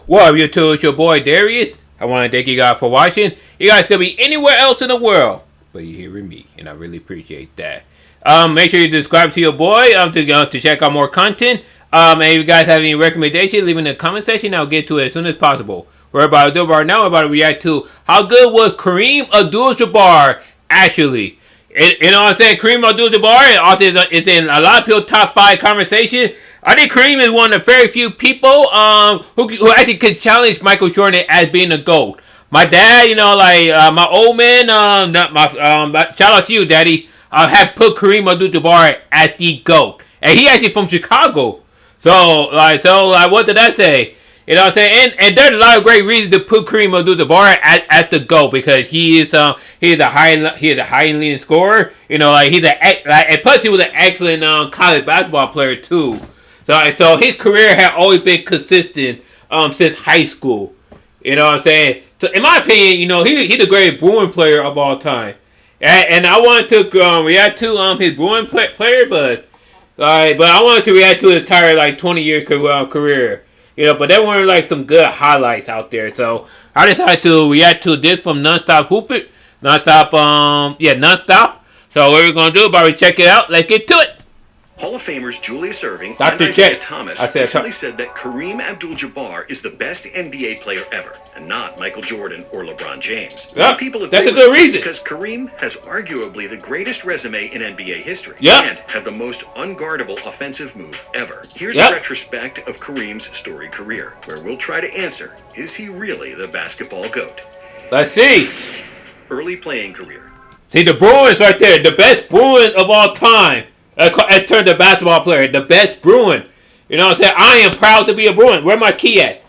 What up, YouTube? It's your boy Darius. I want to thank you guys for watching. You guys could be anywhere else in the world, but you're here with me, and I really appreciate that. Make sure you subscribe to your boy to check out more content. And if you guys have any recommendations, leave in the comment section. I'll get to it as soon as possible. We're about to do right now. We're about to react to how good was Kareem Abdul-Jabbar actually. You know what I'm saying? Kareem Abdul-Jabbar is in a lot of people's top 5 conversation. I think Kareem is one of the very few people who actually could challenge Michael Jordan as being a GOAT. My dad, my old man, shout out to you, Daddy, had put Kareem Abdul-Jabbar at the GOAT. And he actually from Chicago. So what did I say? You know what I'm saying? And there's a lot of great reasons to put Kareem Abdul-Jabbar at the GOAT because he is a high leading scorer. You know, and plus he was an excellent college basketball player too. So his career had always been consistent since high school. You know what I'm saying? So in my opinion, he's the greatest Bruin player of all time. And I wanted to react to his Bruin player, but I wanted to react to his entire 20-year career. But there weren't some good highlights out there. So I decided to react to this from Nonstop Hooping. Nonstop. So what we're gonna do? About to check it out. Let's get to it. Hall of Famers Julius Erving Dr. and Isaiah Thomas recently said that Kareem Abdul-Jabbar is the best NBA player ever, and not Michael Jordan or LeBron James. Yep, People have that's a good reason. Because Kareem has arguably the greatest resume in NBA history, yep, and had the most unguardable offensive move ever. Here's a retrospect of Kareem's storied career, where we'll try to answer, is he really the basketball GOAT? Let's see. Early playing career. See, the Bruins right there, the best Bruin of all time. In terms of basketball player, the best Bruin. You know what I'm saying? I am proud to be a Bruin. Where my key at?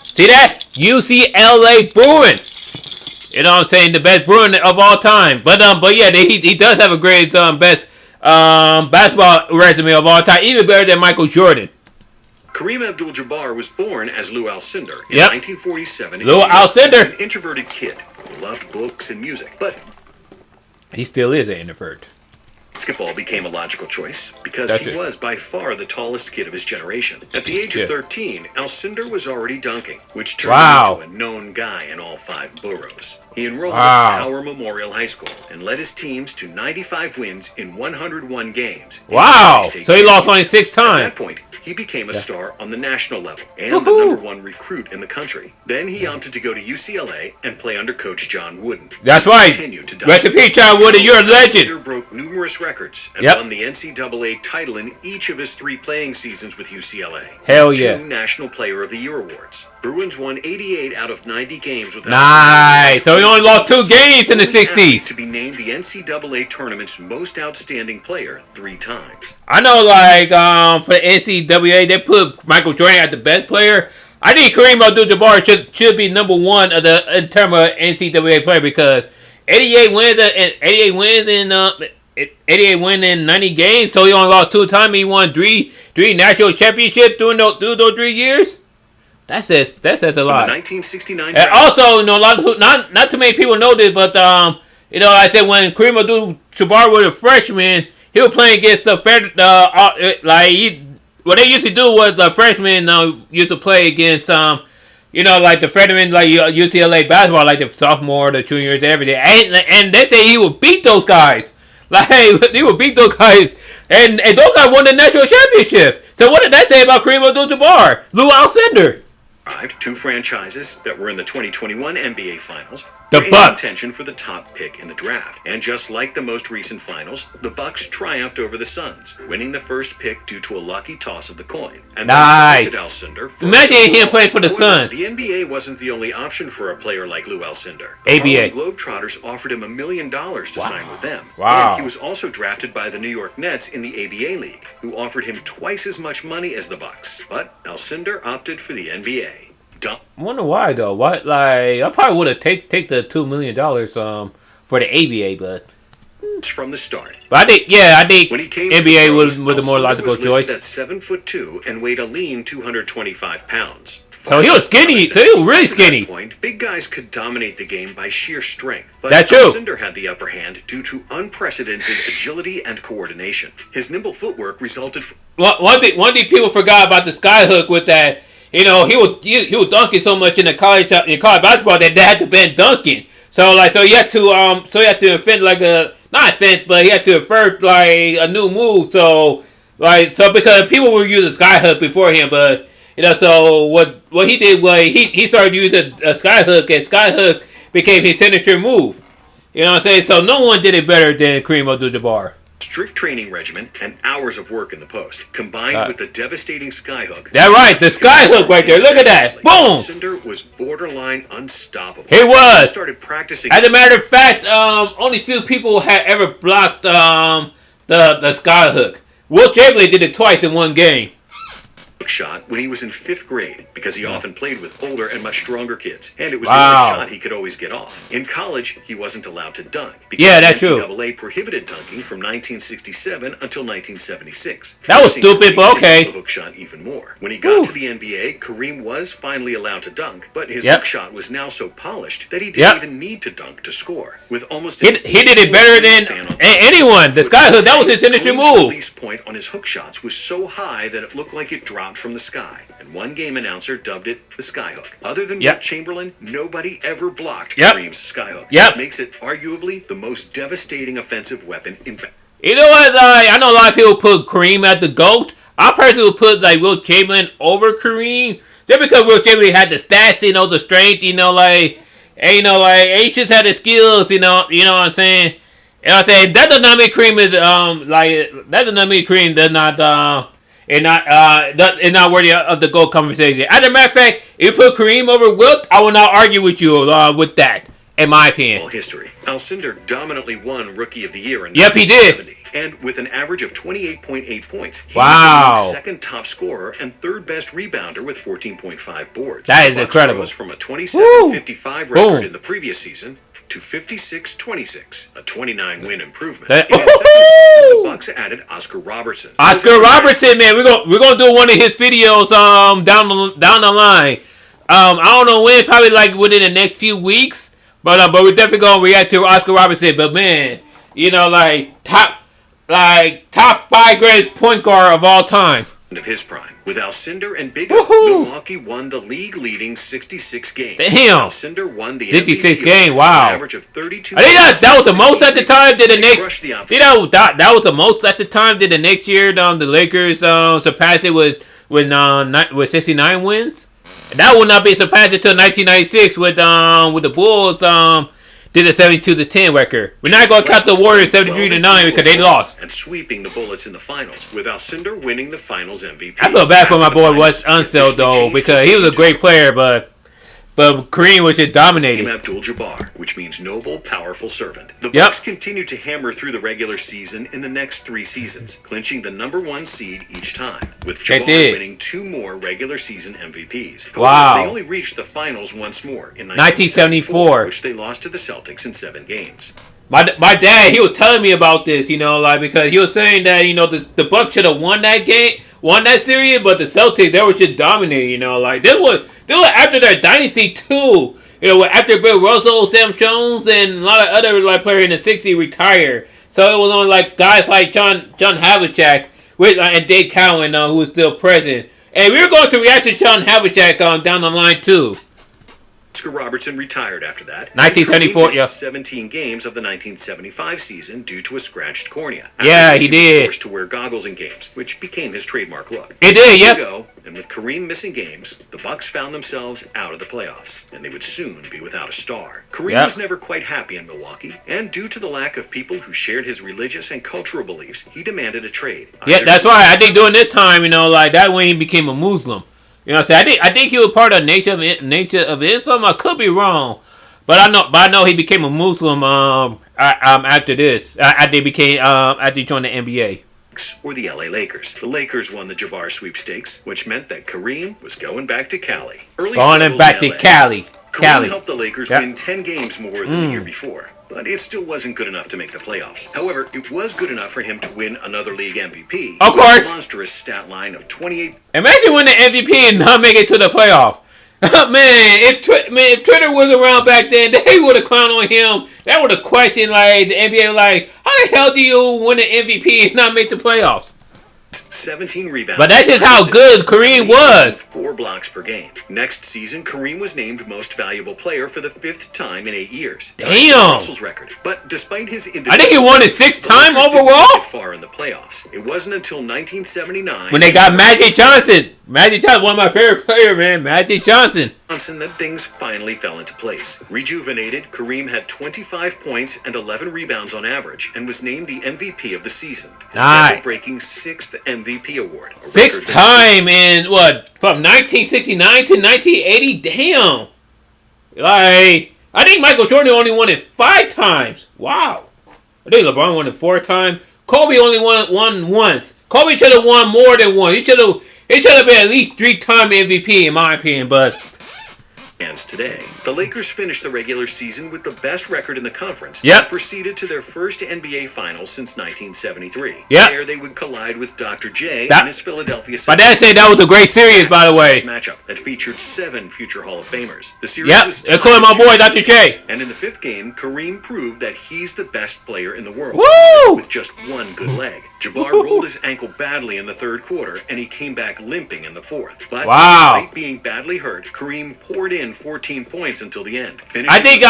See that? UCLA Bruin. You know what I'm saying? The best Bruin of all time. But yeah, he does have a great best basketball resume of all time, even better than Michael Jordan. Kareem Abdul-Jabbar was born as Lou Alcindor in 1947. Lou Alcindor, an introverted kid who loved books and music, but he still is an introvert. Basketball became a logical choice because he was by far the tallest kid of his generation. At the age of 13, Alcindor was already dunking, which turned him into a known guy in all 5 boroughs. He enrolled at Power Memorial High School and led his teams to 95 wins in 101 games. Wow! So he lost only 6 times. At that point, he became a star on the national level and the #1 recruit in the country. Then he opted to go to UCLA and play under Coach John Wooden. That's right. Rest in peace, John Wooden. You're a legend. Alcindor broke numerous records and won the NCAA title in each of his 3 playing seasons with UCLA. Hell yeah. 2 National Player of the Year awards. Bruins won 88 out of 90 games with nice. So he only lost 2 games in the 60s. To be named the NCAA tournament's most outstanding player 3 times. I know, for the NCAA, they put Michael Jordan as the best player. I think Kareem Abdul-Jabbar should be #1 in terms of NCAA player because 88 wins in 90 games. So he only lost 2 times. He won 3 national championships during those 3 years. That says a lot. 1969. And also, not too many people know this, but I said when Kareem Abdul-Jabbar was a freshman, he was playing against the what they used to do was the freshmen used to play against the freshmen UCLA basketball, like the sophomore, the juniors, everything, and they say he would beat those guys. He would beat those guys, and those guys won the national championship. So what did that say about Kareem Abdul-Jabbar? Lou Alcindor. 2 franchises that were in the 2021 NBA Finals. The Bucks. Contention for the top pick in the draft. And just like the most recent finals, the Bucks triumphed over the Suns, winning the first pick due to a lucky toss of the coin. And nice. Imagine him playing for the Suns. The NBA wasn't the only option for a player like Lou Alcindor. ABA. The Globetrotters offered him $1 million to sign with them. Wow. And he was also drafted by the New York Nets in the ABA League, who offered him twice as much money as the Bucks. But Alcindor opted for the NBA. I wonder why though. Why? I probably would have take the $2 million for the ABA, but from the start. But I think when he came NBA pros, was the more logical choice. At 7'2" and weighed a lean 225 pounds. So he was skinny. So he was really skinny. At that point, big guys could dominate the game by sheer strength. But that's true. Alcindor had the upper hand due to unprecedented agility and coordination. His nimble footwork resulted from... One thing people forgot about the skyhook with that. he was dunking so much in college basketball that they had to ban dunking. So he had to invent but he had to invent like a new move. So because people were using skyhook before him, but so what he did was he started using a skyhook, and skyhook became his signature move. You know what I'm saying? So no one did it better than Kareem Abdul-Jabbar. Strict training regimen and hours of work in the post, combined with the devastating skyhook. That's right, the skyhook right there. Look at that. Boom! Cinder was borderline unstoppable. He was. He started practicing. As a matter of fact, only few people had ever blocked the skyhook. Wilt Chamberlain did it twice in one game. Shot when he was in 5th grade because he often played with older and much stronger kids, and it was the only shot he could always get off. In college, he wasn't allowed to dunk because that's true. NCAA prohibited dunking from 1967 until 1976. That was stupid, but okay. The hook shot even more. When he got to the NBA, Kareem was finally allowed to dunk, but his hook shot was now so polished that he didn't even need to dunk to score. With almost he did it better than anyone. The skyhook, that was his signature move. Release point on his hook shots was so high that it looked like it dropped from the sky, and one game announcer dubbed it the skyhook. Other than Wilt Chamberlain, nobody ever blocked Kareem's skyhook. Which makes it arguably the most devastating offensive weapon in fact. You know what? I know a lot of people put Kareem at the GOAT. I personally would put Wilt Chamberlain over Kareem, just because Wilt Chamberlain had the stats, the strength, he just had the skills, you know what I'm saying? You know what I'm saying? That does not mean Kareem is that does not mean Kareem does not is not worthy of the GOAT conversation. As a matter of fact, if you put Kareem over Wilt, I will not argue with you with that, in my opinion. History. Alcindor dominantly won Rookie of the Year in he did. And with an average of 28.8 points, he was the second top scorer and third best rebounder with 14.5 boards. That is incredible. Rose from a 27-55 record in the previous season to 56-26, a 29-win improvement. In the second season, the Bucks added Oscar Robertson. Oscar Robertson, man, we're gonna do one of his videos down the line. I don't know when, probably within the next few weeks, but we're definitely gonna react to Oscar Robertson. But man, top 5 greatest point guard of all time. Of his prime. With Alcindor and Big O, Milwaukee won the league-leading 66 games. Damn. Alcindor won the 66 MVP games, wow. An average of 32. I think that was the most at the time. Did the next? That was the most at the time. Did the next year the Lakers surpass it with 69 wins? That would not be surpassed until 1996 with the Bulls did a 72-10 record. We're not going to count the Warriors 73-9 because they lost. And sweeping the Bullets in the finals, with Alcindor winning the finals MVP. I feel bad for my boy Wes Unseld though, because he was a great player, but Kareem was just dominating. Kareem Abdul-Jabbar, which means noble, powerful servant. The Bucks continued to hammer through the regular season in the next 3 seasons, clinching the #1 seed each time, with Jabbar winning 2 more regular season MVPs. However, wow. They only reached the finals once more in 1974, which they lost to the Celtics in 7 games. My dad, he was telling me about this, because he was saying that, the Bucks should have won that series, but the Celtics, they were just dominating, This was after their dynasty too. After Bill Russell, Sam Jones, and a lot of other players in the '60s retired. So it was only guys like John Havlicek and Dave Cowan who was still present. And we were going to react to John Havlicek down the line too. Oscar Robertson retired after that. 1974, yeah. 17 games of the 1975 season due to a scratched cornea. He did. Forced to wear goggles in games, which became his trademark look. It did, yep. And with Kareem missing games, the Bucks found themselves out of the playoffs, and they would soon be without a star. Kareem was never quite happy in Milwaukee, and due to the lack of people who shared his religious and cultural beliefs, he demanded a trade. Yeah, that's why I think during this time, that when he became a Muslim. I think he was part of Nation of Islam. I could be wrong, but I know he became a Muslim after this. After he joined the NBA. Or the LA Lakers. The Lakers won the Jabbar sweepstakes, which meant that Kareem was going back to Cali. Going back to Cali. Kareem helped the Lakers win 10 games more than the year before, but it still wasn't good enough to make the playoffs. However, it was good enough for him to win another league MVP. Of course. A monstrous stat line of 28. Imagine winning the MVP and not make it to the playoff. Man, if Twitter was around back then, they would have clowned on him. They would have questioned the NBA, how the hell do you win an MVP and not make the playoffs? 17 rebounds. But that's just how good Kareem was. 4 blocks per game. Next season, Kareem was named Most Valuable Player for the 5th time in 8 years. Damn. Russell's record. But despite his I think he won it 6 times overall. Far in the playoffs. It wasn't until 1979 when they got Magic Johnson. Magic Johnson, one of my favorite players, man. Magic Johnson. That things finally fell into place. Rejuvenated, Kareem had 25 points and 11 rebounds on average and was named the MVP of the season. His breaking 6th MVP award. 6th time in, what, from 1969 to 1980? Damn. Like, I think Michael Jordan only won it 5 times. Wow. I think LeBron won it 4 times. Kobe only won once. Kobe should have won more than one. He should have been at least 3-time MVP in my opinion, but today, the Lakers finished the regular season with the best record in the conference. Yep. And proceeded to their first NBA Finals since 1973. Yep. There they would collide with Dr. J and his Philadelphia 76ers. My dad said that was a great series, by the way. Matchup that featured 7 future Hall of Famers. The series was including my boy Dr. J. And in the 5th game, Kareem proved that he's the best player in the world. Woo! With just one good leg. Jabbar rolled his ankle badly in the 3rd quarter, and he came back limping in the 4th. But despite being badly hurt, Kareem poured in 14 points until the end. I think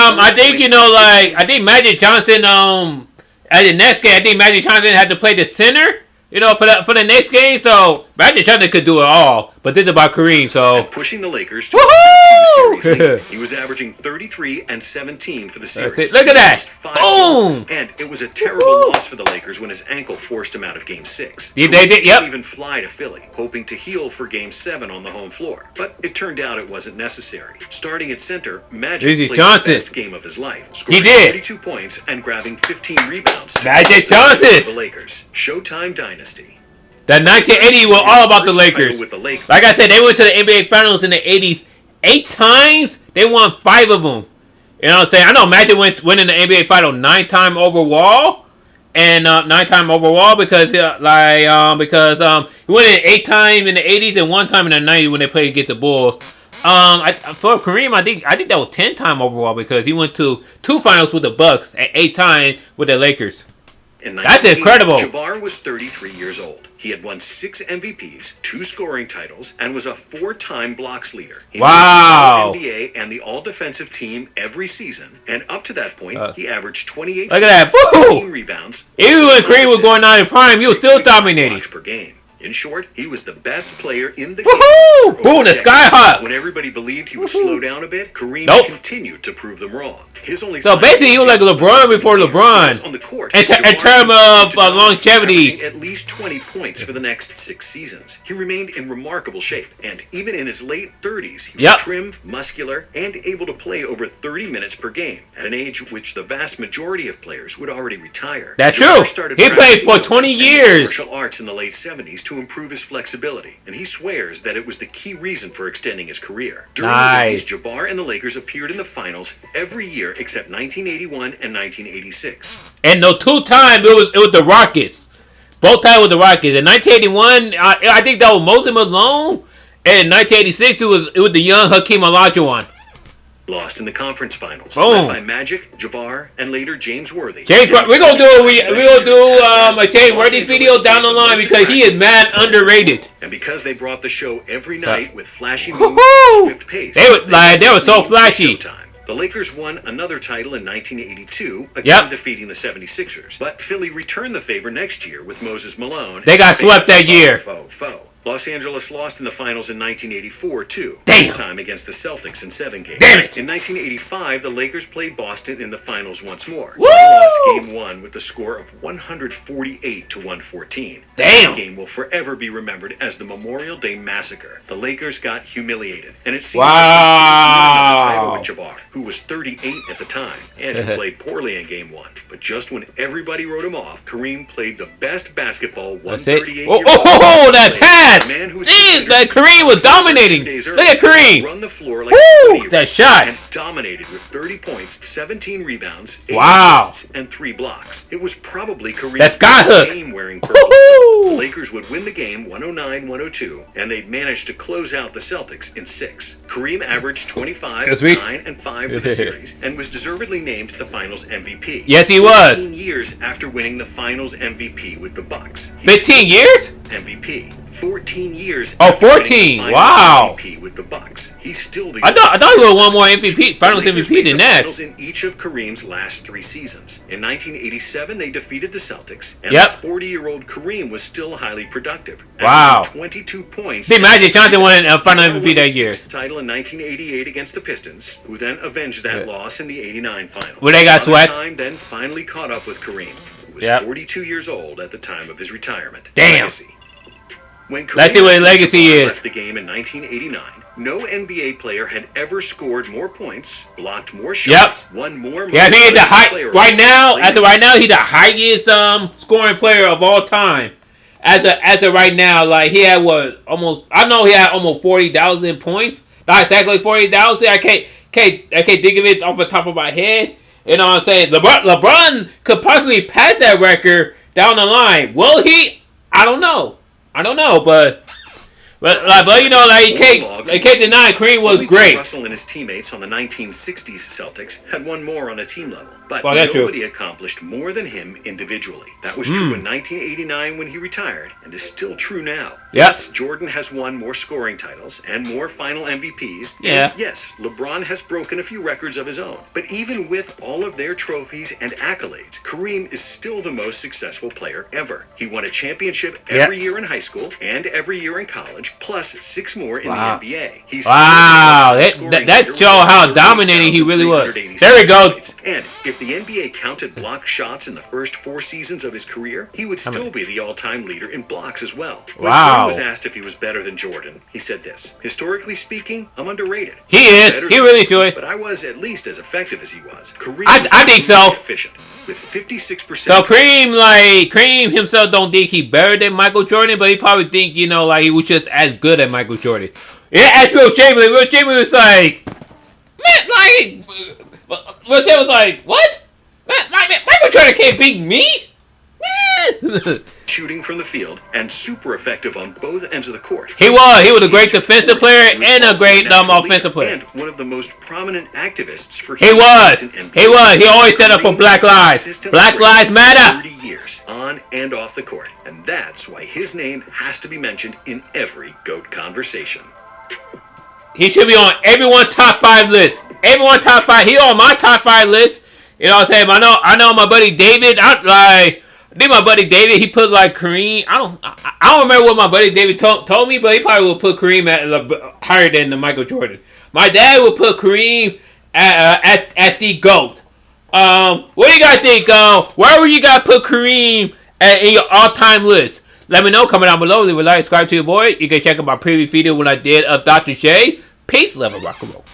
Magic Johnson at the next game, I think Magic Johnson had to play the center, for the next game. So Magic Johnson could do it all, but this is about Kareem. So and pushing the Lakers to a 2-series lead. He was averaging 33 and 17 for the series. Look at that! Boom! And it was a terrible loss for the Lakers when his ankle forced him out of Game 6. They did. Yep. He even fly to Philly, hoping to heal for Game 7 on the home floor. But it turned out it wasn't necessary. Starting at center, Magic played the best game of his life. Scoring 32 points and grabbing 15 rebounds. Magic Johnson! The Lakers. Showtime Dynasty. That 1980 was all about the Lakers. Like I said, they went to the NBA Finals in the 80s 8 times. They won 5 of them. You know what I'm saying? I know Magic went in the NBA Final 9 times overall. And 9 times overall because he went in 8 times in the 80s and 1 time in the 90s when they played against the Bulls. For Kareem, I think that was 10 times overall because he went to 2 finals with the Bucks and 8 times with the Lakers. That's incredible. Jabbar was 33 years old. He had won 6 MVPs, 2 scoring titles, and was a 4-time blocks leader. He wow! All NBA and the All-Defensive Team every season, and up to that point, he averaged 28 rebounds. Even when Kareem was going out in prime, he was still dominating per game. In short, he was the best player in the game. Boom, the sky high. When everybody believed he would slow down a bit, Kareem continued to prove them wrong. So basically, he was like LeBron before LeBron. On the court, in terms of longevity. At least 20 points for the next 6 seasons. He remained in remarkable shape, and even in his late 30s, he was trim, muscular, and able to play over 30 minutes per game, at an age at which the vast majority of players would already retire. That's true. He played for 20 years. Martial arts in the late 70s to improve his flexibility, and he swears that it was the key reason for extending his career. During the 80s, Jabbar and the Lakers appeared in the finals every year except 1981 and 1986. And no 2 times it was the Rockets. Both times with the Rockets. In 1981, I think that was Moses Malone. And in 1986, it was the young Hakeem Olajuwon. Lost in the conference finals, led by Magic, Jabbar, and later James Worthy. We're gonna do a James Worthy video down the line because he is mad underrated. And because they brought the show every night with flashy moves, swift pace, they were so flashy. The Lakers won another title in 1982, again defeating the 76ers. But Philly returned the favor next year with Moses Malone. They got swept that year. Los Angeles lost in the finals in 1984, too. Damn. This time against the Celtics in 7 games. Damn it. In 1985, the Lakers played Boston in the finals once more. Woo! They lost Game 1 with the score of 148 to 114. Damn. The game will forever be remembered as the Memorial Day Massacre. The Lakers got humiliated, and it seemed like the title with Jabbar, who was 38 at the time, and he played poorly in Game 1. But just when everybody wrote him off, Kareem played the best basketball 138 years old. That pass! That Kareem was dominating. Look at Kareem. Run the floor like that shot. And dominated with 30 points, 17 rebounds, 8 assists, and 3 blocks. It was probably Kareem's game wearing purple. The Lakers would win the game 109-102, and they'd managed to close out the Celtics in 6. Kareem averaged 25, 9, and 5 5 for the series and was deservedly named the Finals MVP. Yes, he was. 15 years after winning the Finals MVP with the Bucks. 15 years? MVP. 14 years. Oh, 14! Wow. MVP with the Bucks. He's still the. I thought he would have won more Finals MVP than that. Finals in each of Kareem's last 3 seasons. In 1987, they defeated the Celtics, and yep. the 40-year-old Kareem was still highly productive. Wow. 22 points. See, Magic Johnson won a Final MVP that year. Title in 1988 against the Pistons, who then avenged that loss in the 89 Finals. Where they got swept. Then finally caught up with Kareem, who was 42 years old at the time of his retirement. Damn. Legacy. When Let's see what his legacy is. Left the game in 1989, no NBA player had ever scored more points, blocked more shots, won more. Yeah, he's the right now. As of right now, he's the highest scoring player of all time. As of right now, like he had I know he had almost 40,000 points. Not exactly 40,000. I can't think of it off the top of my head. You know what I'm saying? LeBron could possibly pass that record down the line. Will he? I don't know, but you know, like you can't deny Kareem was great. Russell and his teammates on the 1960s Celtics had won more on a team level, but nobody accomplished more than him individually. That was true in 1989 when he retired, and is still true now. Yes, Jordan has won more scoring titles and more final MVPs. Yeah. And yes, LeBron has broken a few records of his own. But even with all of their trophies and accolades, Kareem is still the most successful player ever. He won a championship every year in high school and every year in college, plus 6 more in the NBA. He's that shows how dominating he really was. There we go. And if the NBA counted blocked shots in the first 4 seasons of his career, he would still be the all-time leader in blocks as well. When Kareem was asked if he was better than Jordan, he said this: "Historically speaking, I'm underrated. He is. He really should. But I was at least as effective as he was. Kareem I think so. Efficient, with 56%. So Kareem himself don't think he better than Michael Jordan, but he probably think, you know, like he was just as good as Michael Jordan. Yeah, ask Will Chamberlain. Will Chamberlain was like, man, like, Will Chamberlain was like, what? Man, Michael Jordan can't beat me. Man. Shooting from the field and super effective on both ends of the court. He was a great defensive player and a great offensive player. And one of the most prominent activists for He always stood up for Black Lives. Black Lives Matter. 30 years on and off the court. And that's why his name has to be mentioned in every GOAT conversation. He should be on everyone's top 5 list. Everyone top 5. He on my top 5 list. You know what I'm saying? I know my buddy David. I think my buddy David, he put like Kareem. I don't remember what my buddy David told me, but he probably would put Kareem at higher than the Michael Jordan. My dad would put Kareem at the GOAT. What do you guys think? Where would you guys put Kareem in your all-time list? Let me know. Comment down below. Leave a like, subscribe to your boy. You can check out my previous video when I did of Dr. J. Peace, love, and rock and roll.